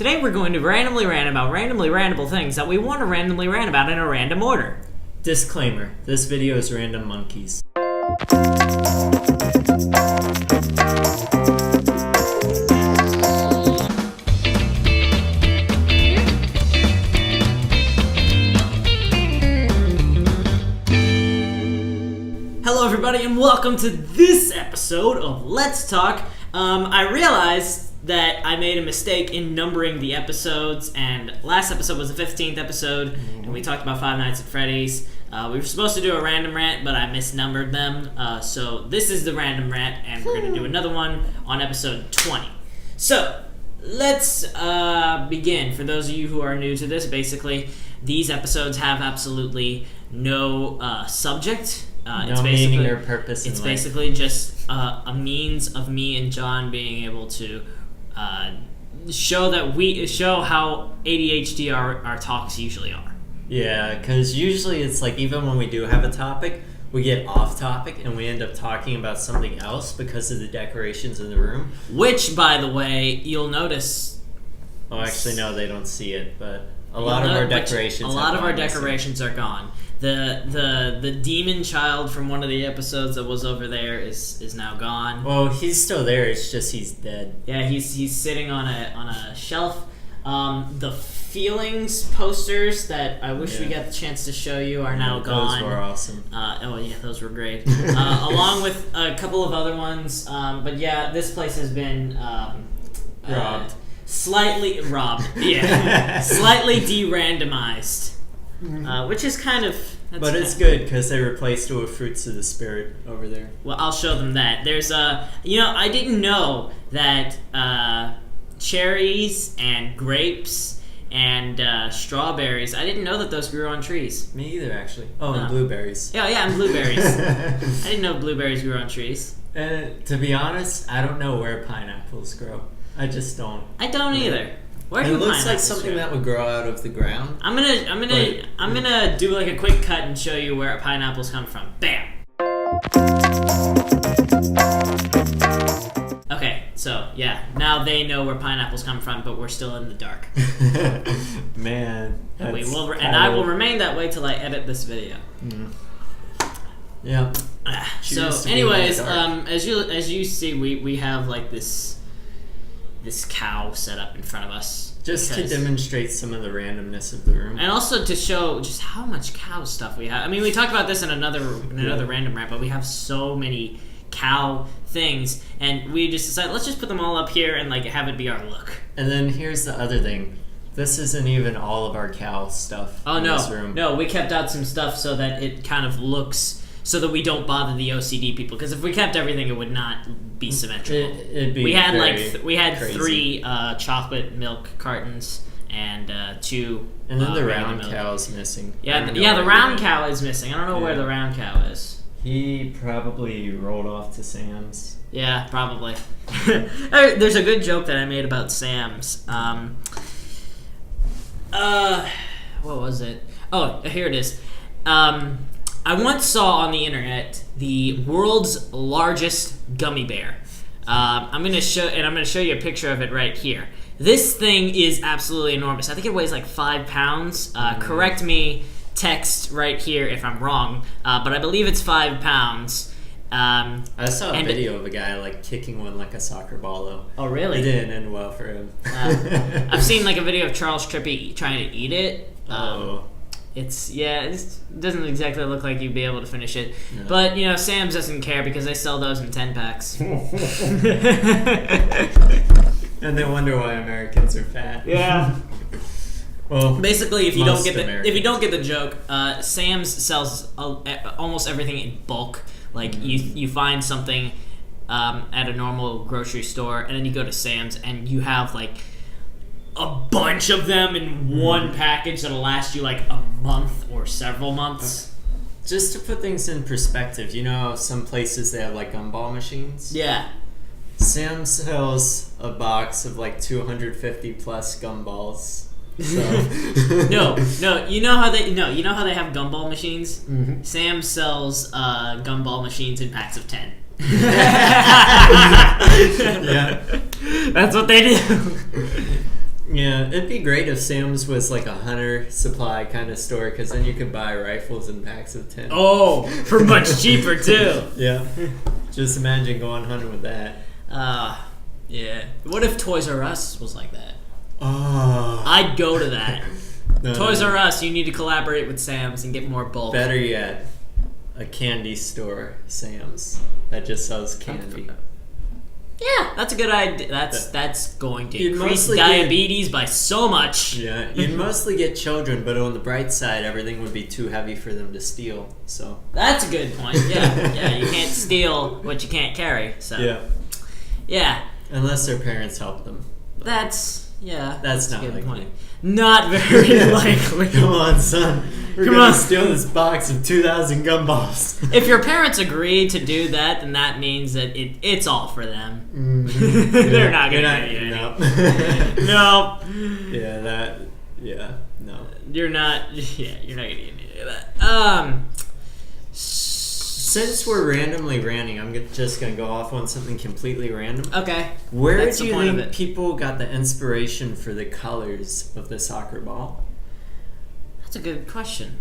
Today we're going to randomly rant about randomly rantable things that we want to randomly rant about in a random order. Disclaimer, this video is random monkeys. Hello everybody and welcome to this episode of Let's Talk. I realized that I made a mistake in numbering the episodes, and last episode was the 15th episode, and we talked about Five Nights at Freddy's. We were supposed to do a random rant, but I misnumbered them, so this is the random rant, and we're going to do another one on episode 20. So, let's begin. For those of you who are new to this, basically, these episodes have absolutely no subject. No meaning or purpose. It's basically just a means of me and John being able to show how ADHD our talks usually are. Yeah, because usually it's like even when we do have a topic, we get off topic and we end up talking about something else because of the decorations in the room. Which, by the way, you'll notice. Oh, actually, no, they don't see it, but a lot of our decorations. Are gone. The demon child from one of the episodes that was over there is now gone. Well, he's still there. It's just he's dead. Yeah, he's sitting on a shelf. The feelings posters that I wish we got the chance to show you are now gone. Those were awesome. Those were great. Along with a couple of other ones. But yeah, this place has been robbed. Slightly robbed. Yeah, slightly de-randomized. Which is kind of... But it's good because they replaced it with Fruits of the Spirit over there. Well, I'll show them that. There's I didn't know that cherries and grapes and strawberries, I didn't know that those grew on trees. Me either, actually. Oh, and blueberries. Yeah, and blueberries. I didn't know blueberries grew on trees. To be honest, I don't know where pineapples grow. I just don't. I don't either. Where it looks like something that would grow out of the ground. I'm gonna do like a quick cut and show you where pineapples come from. Bam. Okay, so yeah, now they know where pineapples come from, but we're still in the dark. Man, and I will remain that way till I edit this video. Mm. Yeah. So, anyways, as you see, we have like this cow set up in front of us. Just to demonstrate some of the randomness of the room. And also to show just how much cow stuff we have. I mean, we talked about this in another random rant, but we have so many cow things. And we just decided, let's just put them all up here and like have it be our look. And then here's the other thing. This isn't even all of our cow stuff in this room. No, we kept out some stuff so that it kind of looks... So that we don't bother the OCD people, because if we kept everything, it would not be symmetrical. It'd be we had crazy. 3 chocolate milk cartons and 2. And then the round cow is missing. Yeah, the round cow is missing. I don't know where the round cow is. He probably rolled off to Sam's. Yeah, probably. There's a good joke that I made about Sam's. What was it? Oh, here it is. I once saw on the internet the world's largest gummy bear. I'm gonna show you a picture of it right here. This thing is absolutely enormous. I think it weighs like 5 pounds. Correct me, text right here if I'm wrong, but I believe it's 5 pounds. I saw a video of a guy like kicking one like a soccer ball though. Oh really? It didn't end well for him. I've seen like a video of Charles Trippy trying to eat it. It doesn't exactly look like you'd be able to finish it. No. But, Sam's doesn't care because they sell those in 10 packs. And they wonder why Americans are fat. Yeah. Well, basically, if you don't get the joke, Sam's sells almost everything in bulk. Like, you find something at a normal grocery store, and then you go to Sam's, and you have, like, a bunch of them in one package that'll last you like a month or several months. Just to put things in perspective, some places they have like gumball machines? Yeah. Sam sells a box of like 250 plus gumballs. So. No, you know how they have gumball machines? Mm-hmm. Sam sells gumball machines in packs of 10. Yeah. That's what they do. Yeah, it'd be great if Sam's was like a hunter supply kind of store, because then you could buy rifles in packs of 10. Oh, for much cheaper too. Yeah. Just imagine going hunting with that. Yeah. What if Toys R Us was like that? Oh. I'd go to that. No, Toys no. R Us, you need to collaborate with Sam's and get more bulk. Better yet, a candy store, Sam's, that just sells candy. Yeah, that's a good idea. That's going to You'd increase mostly diabetes by so much. Yeah, you'd mostly get children, but on the bright side, everything would be too heavy for them to steal. So That's a good point. Yeah, you can't steal what you can't carry. So yeah, unless their parents help them. that's That's not a good likely. point. Not very likely. Come on, son. We're gonna steal this box of 2,000 gumballs. If your parents agree to do that, then that means that it's all for them. Mm-hmm. They're not gonna do you No. No. No. You're not gonna get any of that. Since we're randomly ranting, I'm just going to go off on something completely random. Okay. Where That's do the you point of think it. people got the inspiration for the colors of the soccer ball? That's a good question.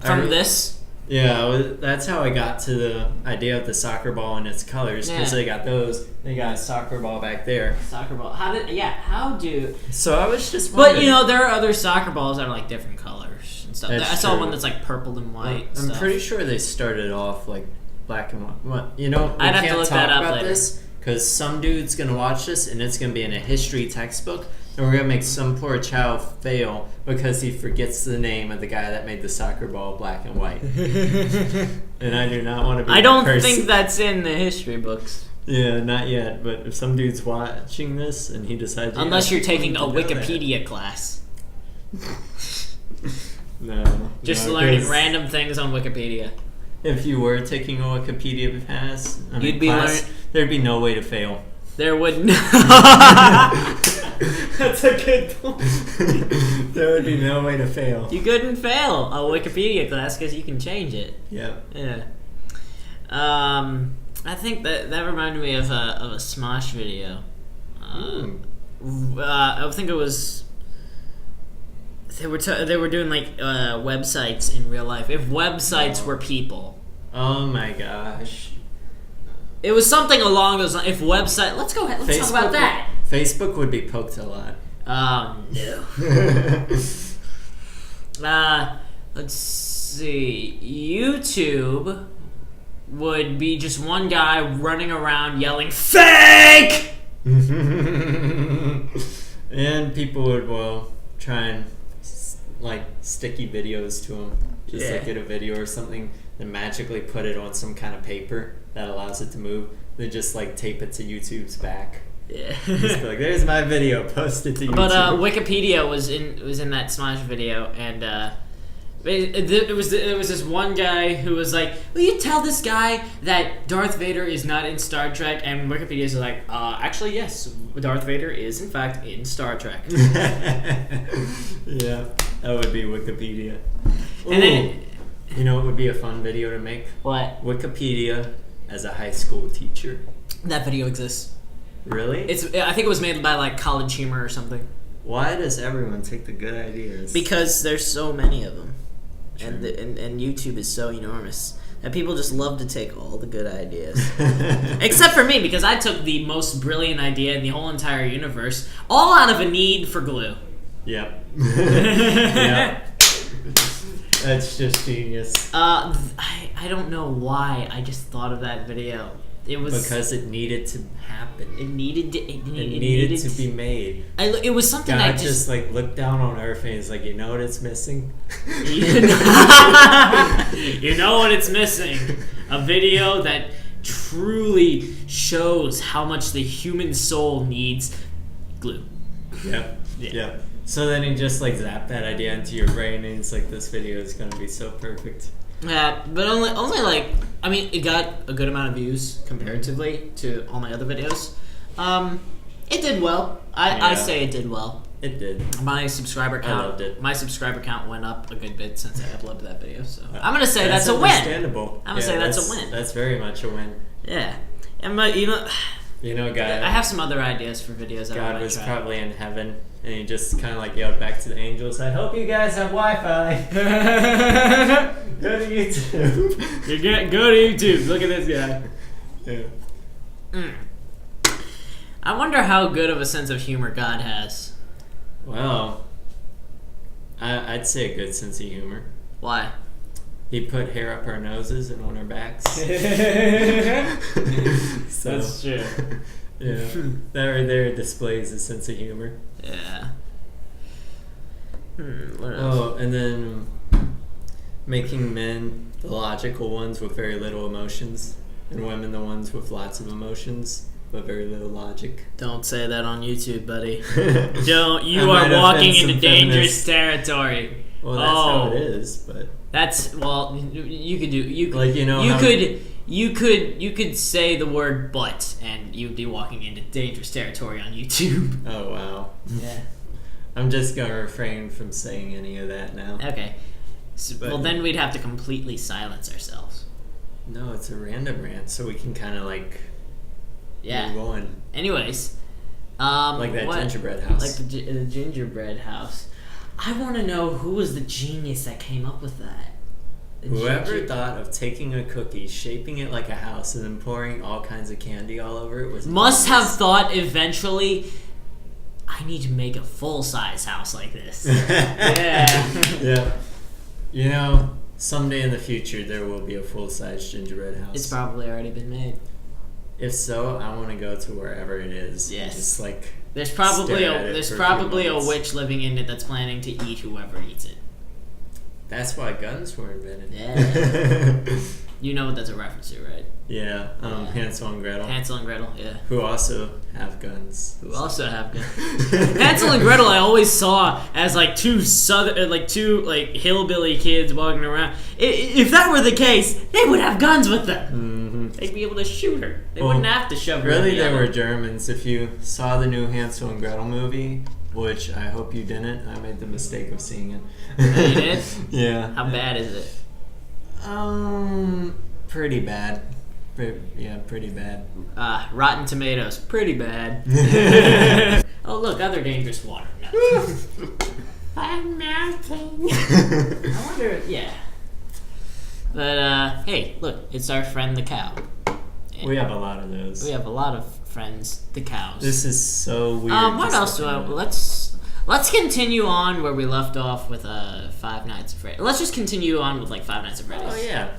From this? Yeah, that's how I got to the idea of the soccer ball and its colors, because Yeah. they got those. They got a soccer ball back there. Soccer ball. How do... So I was just wondering. But, you know, there are other soccer balls that are, like, different colors and stuff. That's I saw true. one that's, like, purple and white I'm stuff. pretty sure they started off like black and white. Well, you know, we I'd have to can't look talk that up about later. this because some dude's gonna watch this and it's gonna be in a history textbook, and we're gonna make some poor child fail because he forgets the name of the guy that made the soccer ball black and white. And I do not want to be. I that don't person. think that's in the history books. Yeah, not yet. But if some dude's watching this and he decides, Unless yeah, you're taking a I need to know Wikipedia class. that. No, Just no, learning 'cause random things on Wikipedia. If you were taking a Wikipedia class, You'd be there'd be no way to fail. There would That's a good point. There would be no way to fail. You couldn't fail a Wikipedia class because you can change it. Yeah. Yeah. I think that reminded me of a Smosh video. I think it was they were doing like websites in real life. If websites were people. Oh my gosh. It was something along those lines. If website, let's go ahead. Let's talk about that. Facebook would be poked a lot. No. Let's see. YouTube would be just one guy running around yelling "fake." And people would try and like sticky videos to them. Just like get a video or something and magically put it on some kind of paper that allows it to move. They just like tape it to YouTube's back. Yeah. Just be like, there's my video, post it to YouTube. But Wikipedia was in that Smosh video, and it was this one guy who was like, "Will you tell this guy that Darth Vader is not in Star Trek?" And Wikipedia's like, "Actually, yes, Darth Vader is in fact in Star Trek." Yeah, that would be Wikipedia. And then, you know what would be a fun video to make? what? Wikipedia as a high school teacher. That video exists. Really? I think it was made by like College Humor or something. Why does everyone take the good ideas? Because there's so many of them, True. and YouTube is so enormous that people just love to take all the good ideas. Except for me, because I took the most brilliant idea in the whole entire universe, all out of a need for glue. Yep. Yep. That's just genius. I don't know why I just thought of that video. It was because it needed to happen. It needed to be made. It was something God I just like looked down on Earth and he's like, you know what it's missing? You know what it's missing? A video that truly shows how much the human soul needs glue. Yep. Yeah. So then he just like zapped that idea into your brain and it's like, this video is gonna be so perfect. Yeah, but only like, I mean, it got a good amount of views comparatively to all my other videos. It did well. I say it did well. It did. My subscriber count. I loved it. My subscriber count went up a good bit since I uploaded that video. So I'm gonna say that's a win. Understandable. I'm gonna say that's a win. That's very much a win. Yeah, and You know, God. I have some other ideas for videos. God was probably in heaven and he just kind of like yelled back to the angels, "I hope you guys have Wi-Fi." Go to YouTube. Go to YouTube. Look at this guy. Yeah. I wonder how good of a sense of humor God has. Well, I'd say a good sense of humor. Why? He put hair up our noses and on our backs. So, That's true. Yeah, that right there displays a sense of humor. Yeah. What else? Oh, and then making men the logical ones with very little emotions, and women the ones with lots of emotions but very little logic. Don't say that on YouTube, buddy. Don't. You I are might walking offend into some dangerous feminists. territory. Well, that's how it is, but That's you could do you could, like you could say the word "but" and you'd be walking into dangerous territory on YouTube. Oh wow. Yeah. I'm just gonna refrain from saying any of that now. Okay. So, well, then we'd have to completely silence ourselves. No, it's a random rant, so we can kind of like move on. Anyways, Like that gingerbread house. Like the gingerbread house. I want to know who was the genius that came up with that. Whoever thought of taking a cookie, shaping it like a house, and then pouring all kinds of candy all over it was must have thought eventually, I need to make a full-size house like this. Yeah. Yeah. You know, someday in the future there will be a full-size gingerbread house. It's probably already been made. If so, I want to go to wherever it is. Yes. And just like There's probably stare at it for a few a months. witch living in it that's planning to eat whoever eats it. That's why guns were invented. Yeah. You know what that's a reference to, right? Yeah. Hansel and Gretel. Hansel and Gretel, yeah. Who also have guns. Who also have guns. Hansel and Gretel I always saw as like two hillbilly kids walking around. If that were the case, they would have guns with them. Mm-hmm. They'd be able to shoot her. They wouldn't have to shove her. Really, in the they oven. were Germans. If you saw the new Hansel and Gretel movie, which I hope you didn't, I made the mistake of seeing it. Oh, you did? Yeah. How bad is it? Pretty bad. Pretty bad. Rotten Tomatoes, pretty bad. Oh, look, other dangerous water. No. I'm melting. I wonder, yeah. But, hey, look, it's our friend the cow. And We have a lot of those. we have a lot of friends, the cows. This is so weird. What else do I... Let's continue on where we left off with Five Nights at Freddy's. Let's just continue on with, like, Five Nights at Freddy's. Oh, yeah.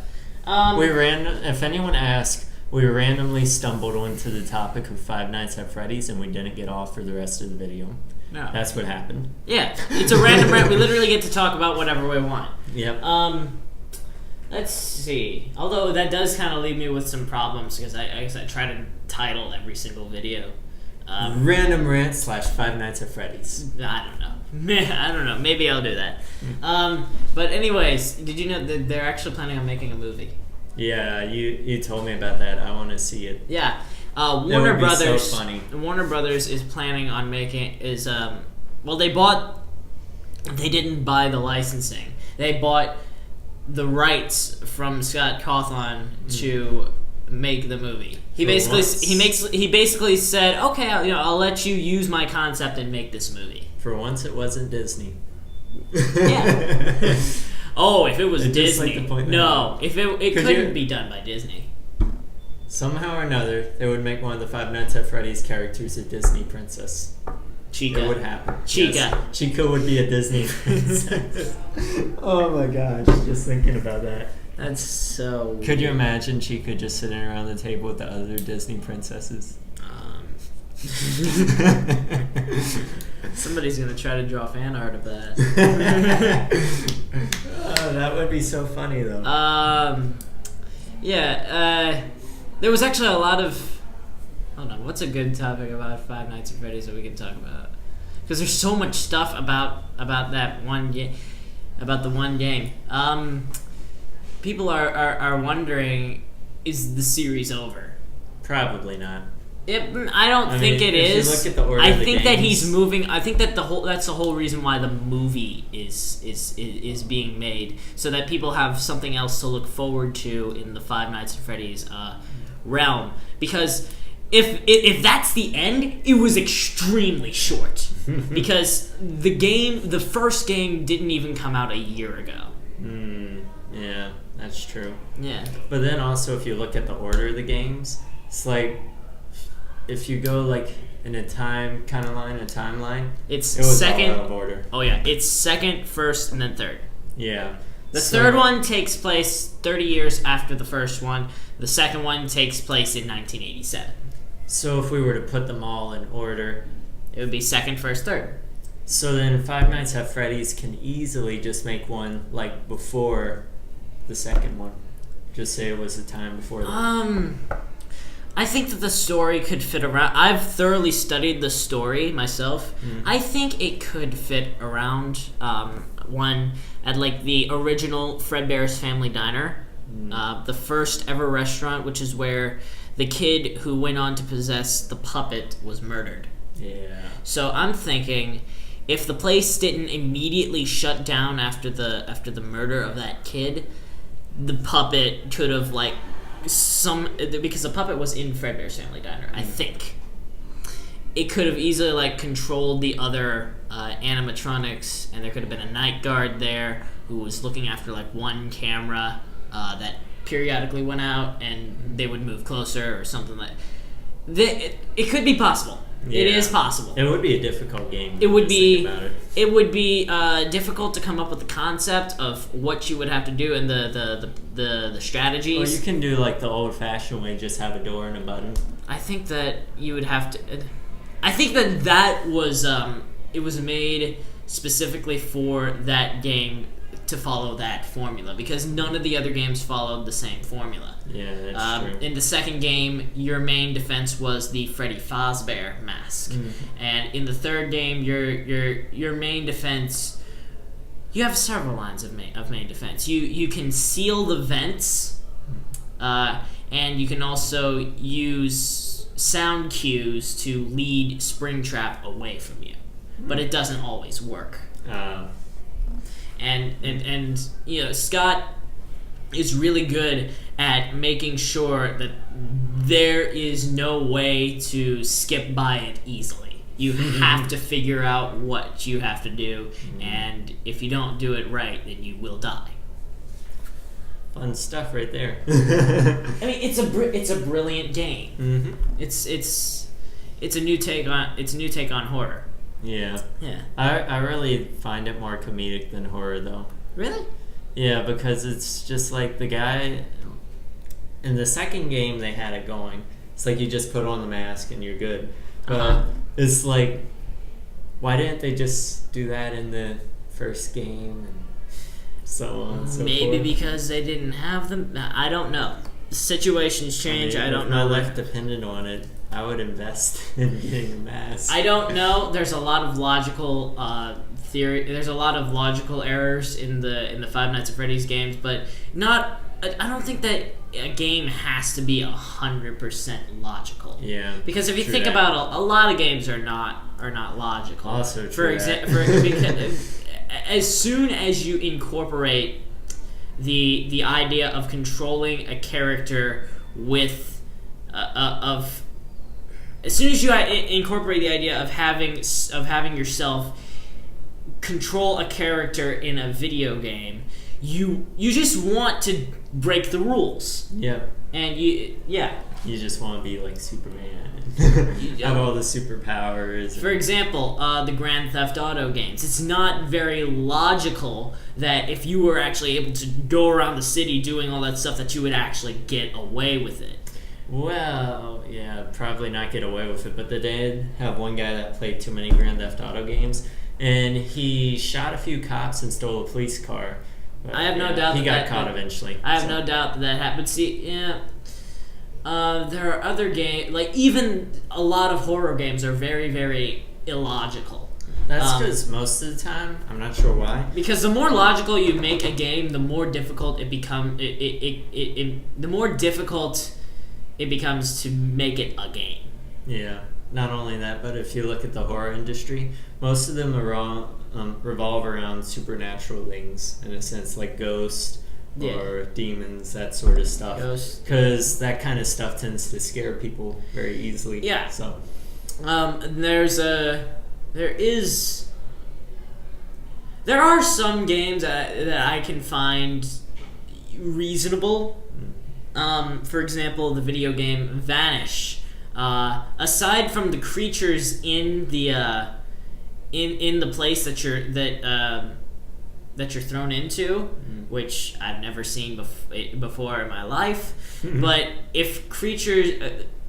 If anyone asks, we randomly stumbled onto the topic of Five Nights at Freddy's and we didn't get off for the rest of the video. No. That's what happened. Yeah, it's a random rant. We literally get to talk about whatever we want. Yep. Let's see. Although that does kind of leave me with some problems because I try to title every single video. Random rant / Five Nights at Freddy's. I don't know. I don't know. Maybe I'll do that. But anyways, did you know that they're actually planning on making a movie? Yeah, you told me about that. I want to see it. Yeah. Warner Warner Brothers. So funny. Warner Brothers is planning on making they didn't buy the licensing. They bought the rights from Scott Cawthon to make the movie. He basically said, "Okay, I'll let you use my concept and make this movie." For once, it wasn't Disney. Yeah. Oh, if it was Disney, like to point that no, out. if it couldn't be done by Disney. Somehow or another, they would make one of the Five Nights at Freddy's characters a Disney princess. Chica. It would happen. Chica. Yes. Chica would be a Disney princess. Oh my gosh, just thinking about that. That's so weird. Could you imagine Chica just sitting around the table with the other Disney princesses? Somebody's gonna try to draw fan art of that. Oh, that would be so funny though. There was actually a lot of... Hold on, what's a good topic about Five Nights at Freddy's that we can talk about? Because there's so much stuff about that one game, about the one game. People are wondering, is the series over? Probably not. I don't think it is. If you look at the order I of the think that games- he's moving. I think that that's the whole reason why the movie is being made, so that people have something else to look forward to in the Five Nights at Freddy's realm. Because if that's the end, it was extremely short. because the first game didn't even come out a year ago. Yeah, that's true. Yeah. But then also, if you look at the order of the games, it's like if you go like in a timeline, it was second. all out of order. Oh yeah, it's second, first, and then third. Yeah. The third one takes place 30 years after the first one. The second one takes place in 1987. So if we were to put them all in order, it would be second, first, third. So then Five Nights at Freddy's can easily just make one like before the second one. Just say it was the time before the I think that the story could fit around. I've thoroughly studied the story myself. I think it could fit around one at like the original Fredbear's Family Diner, the first ever restaurant, which is where the kid who went on to possess the puppet was murdered. Yeah. So I'm thinking, if the place didn't immediately shut down after the murder of that kid, the puppet could have because the puppet was in Fredbear's Family Diner, I think. It could have easily like controlled the other animatronics, and there could have been a night guard there who was looking after like one camera that periodically went out, and they would move closer or something like that. It could be possible. Yeah. It is possible. It would be a difficult game. It would be. It would be difficult to come up with the concept of what you would have to do and the strategies. Well, you can do like the old-fashioned way, just have a door and a button. I think that you would have to. I think that was it was made specifically for that game to follow that formula, because none of the other games followed the same formula. Yeah, that's true. In the second game, your main defense was the Freddy Fazbear mask, and in the third game, your main defense, you have several lines of main defense. You can seal the vents, and you can also use sound cues to lead Springtrap away from you, but it doesn't always work. And you know, Scott is really good at making sure that there is no way to skip by it easily. You have to figure out what you have to do, and if you don't do it right, then you will die. Fun stuff right there. I mean, it's a brilliant game. It's a new take on horror. Yeah. Yeah. I really find it more comedic than horror, though. Really? Yeah, because it's just like the guy in the second game, they had it going. It's like you just put on the mask and you're good. But it's like, why didn't they just do that in the first game and so on and so forth? Maybe because they didn't have them. I don't know. Situations change. I don't know. If my life depended on it, I would invest in getting a mask. I don't know. There's a lot of logical theory. There's a lot of logical errors in the Five Nights at Freddy's games, but not. I don't think that a game has to be 100% logical. Yeah. Because if you think about a lot of games are not logical. Also true. For example, as soon as you incorporate the idea of controlling a character with as soon as you incorporate the idea of having yourself control a character in a video game, you just want to break the rules. Yep. And you just want to be like Superman. Have all the superpowers. For example, the Grand Theft Auto games. It's not very logical that if you were actually able to go around the city doing all that stuff, that you would actually get away with it. Well, yeah, probably not get away with it, but they did have one guy that played too many Grand Theft Auto games, and he shot a few cops and stole a police car. But, I have no doubt he got caught eventually. I have no doubt that happened. See, yeah. There are other games, like even a lot of horror games are very, very illogical. That's because most of the time, I'm not sure why. Because the more logical you make a game, the more difficult it becomes. The more difficult it becomes to make it a game. Yeah. Not only that, but if you look at the horror industry, most of them revolve around supernatural things, in a sense, like ghosts or demons, that sort of stuff. Because that kind of stuff tends to scare people very easily. Yeah. So, there's a there are some games that I can find reasonable. For example, the video game Vanish. Aside from the creatures in the in the place that you're thrown into, which I've never seen before in my life, but if creatures,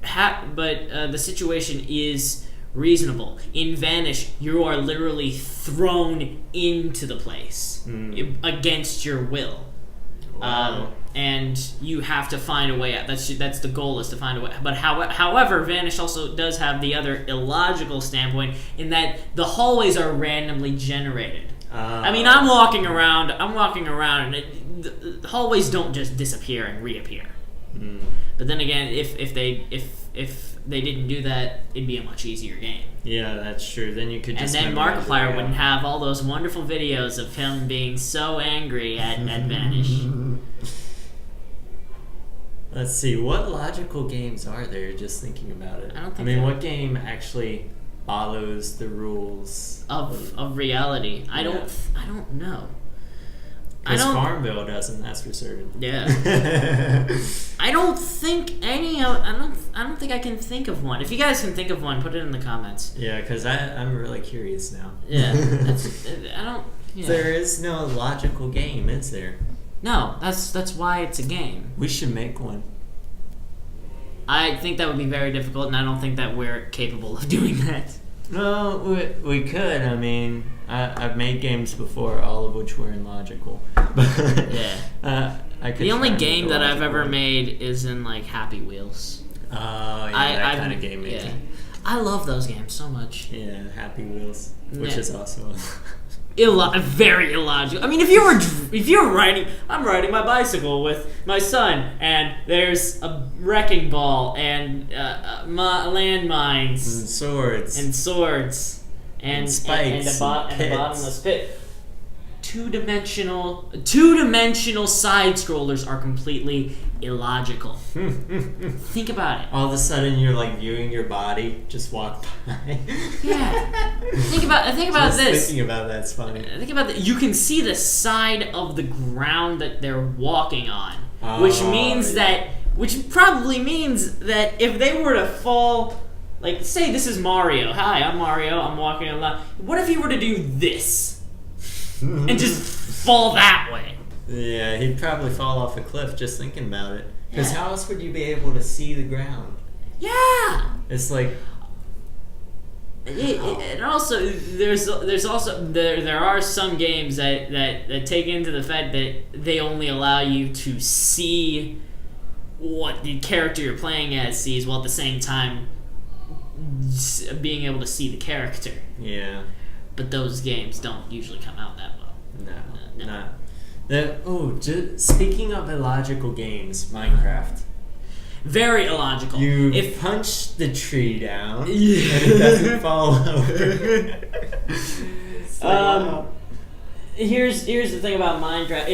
the situation is reasonable. In Vanish, you are literally thrown into the place against your will. Wow. And you have to find a way out. That's the goal, is to find a way. But however, Vanish also does have the other illogical standpoint in that the hallways are randomly generated. I mean, I'm walking around, and the hallways don't just disappear and reappear. But then again, if they didn't do that, it'd be a much easier game. Yeah, that's true. Then you could just. And then Markiplier wouldn't have all those wonderful videos of him being so angry at Vanish. Let's see, what logical games are there? Just thinking about it. I mean, what game actually follows the rules of reality? I don't know. Because Farmville doesn't. That's for certain. Yeah. I don't think I don't think I can think of one. If you guys can think of one, put it in the comments. Yeah, because I'm really curious now. Yeah. I don't. Yeah. There is no logical game, is there? No, that's why it's a game. We should make one. I think that would be very difficult, and I don't think that we're capable of doing that. No, we could. I mean, I've made games before, all of which were illogical. Yeah. I could. The only game that I've ever made is in like Happy Wheels. Oh, yeah, that kind of game making. Yeah. I love those games so much. Yeah, Happy Wheels, which is also very illogical. I mean, if you're riding, I'm riding my bicycle with my son, and there's a wrecking ball and landmines and swords and spikes and a bottomless pit. Two-dimensional side scrollers are completely illogical. Think about it. All of a sudden, you're like viewing your body just walk by. Yeah. Think about just this. Thinking about that's funny. Think about that. You can see the side of the ground that they're walking on, which probably means that if they were to fall, like say this is Mario. Hi, I'm Mario. I'm walking along. What if he were to do this? And just fall that way. Yeah, he'd probably fall off a cliff just thinking about it. Because how else would you be able to see the ground? Yeah. It's like. And also, there are some games that take into the fact that they only allow you to see what the character you're playing as sees, while at the same time being able to see the character. Yeah. But those games don't usually come out that well. No. Speaking of illogical games, Minecraft. Very illogical. You punch the tree down and it doesn't fall over. Wow. Here's the thing about Minecraft.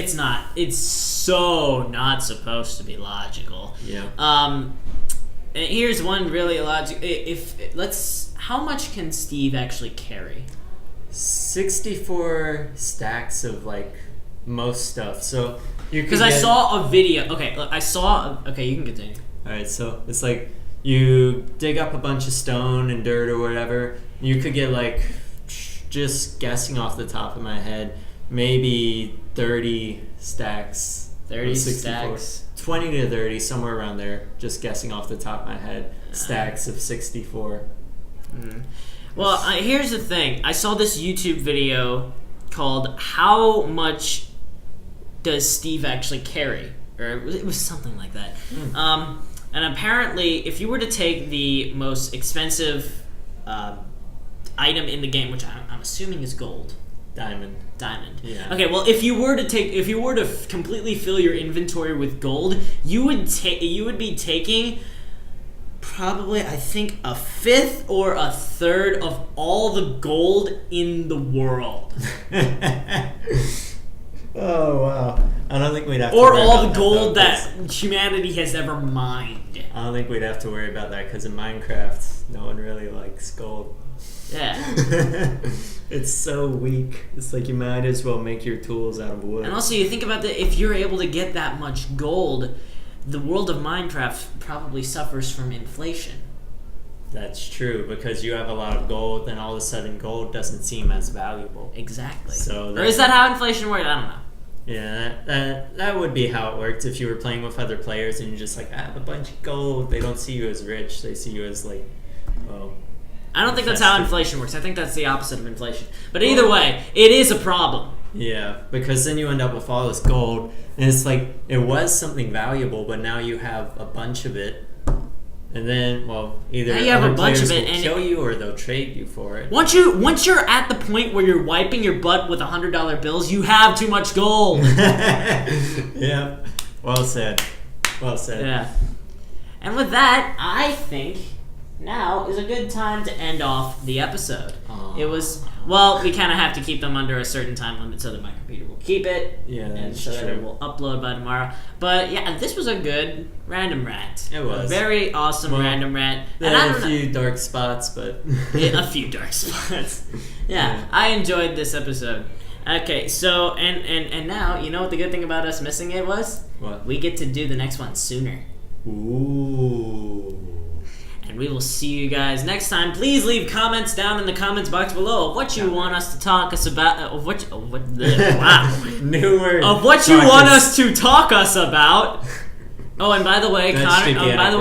It's so not supposed to be logical. Yeah. Here's one really illogical. How much can Steve actually carry? 64 stacks of like most stuff. So because I saw a video. Okay, look, okay, you can continue. All right, so it's like you dig up a bunch of stone and dirt or whatever. You could get like, just guessing off the top of my head, maybe 30 stacks. 30 stacks. 20 to 30, somewhere around there. Just guessing off the top of my head, stacks of 64. Well, here's the thing. I saw this YouTube video called "How Much Does Steve Actually Carry?" Or it was something like that. And apparently, if you were to take the most expensive item in the game, which I'm assuming is gold, Diamond. Yeah. Okay. Well, if you were to completely fill your inventory with gold, you would be taking probably, I think, a fifth or a third of all the gold in the world. Oh, wow. I don't think we'd have to or worry all about the gold that humanity has ever mined. I don't think we'd have to worry about that because in Minecraft, no one really likes gold. Yeah. It's so weak. It's like you might as well make your tools out of wood. And also, you think about if you're able to get that much gold, the world of Minecraft probably suffers from inflation. That's true, because you have a lot of gold, then all of a sudden gold doesn't seem as valuable. Exactly. So or is that how inflation works? I don't know. Yeah, that would be how it worked if you were playing with other players and you're just like, I have a bunch of gold. They don't see you as rich. They see you as like, oh. I don't think that's how inflation works. I think that's the opposite of inflation. But either way, it is a problem. Yeah, because then you end up with all this gold, and it's like, it was something valuable, but now you have a bunch of it. And then, well, either you have other a bunch players of it will and kill you or they'll trade you for it. Once you're at the point where you're wiping your butt with $100 bills, you have too much gold. Yeah. Well said. Well said. Yeah. And with that, I think now is a good time to end off the episode. Aww. It was, well, we kind of have to keep them under a certain time limit so that my computer will keep it. Yeah, and that's so that true. it will upload by tomorrow. But yeah, this was a good random rant. It was. A very awesome random rant. There are a few dark spots, but... Yeah, a few dark spots. Yeah, I enjoyed this episode. Okay, so, and now, you know what the good thing about us missing it was? What? We get to do the next one sooner. Ooh. And we will see you guys next time. Please leave comments down in the comments box below of what you want us to talk us about. Wow. New word. Of what you want us to talk us about. Oh, and by the way, Connor. And by the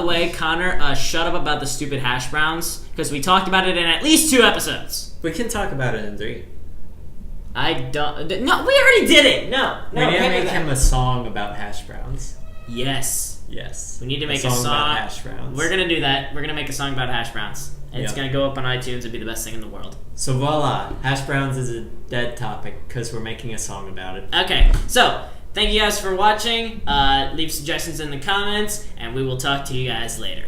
way, Connor, shut up about the stupid hash browns because we talked about it in at least 2 episodes. We can talk about it in 3. I don't. No, we already did it. No. We need to make him a song about hash browns. Yes. Yes. We need to make a song about hash browns. We're gonna do that. We're gonna make a song about hash browns. And it's gonna go up on iTunes and be the best thing in the world. So voila, hash browns is a dead topic because we're making a song about it. Okay, so thank you guys for watching. Leave suggestions in the comments, and we will talk to you guys later.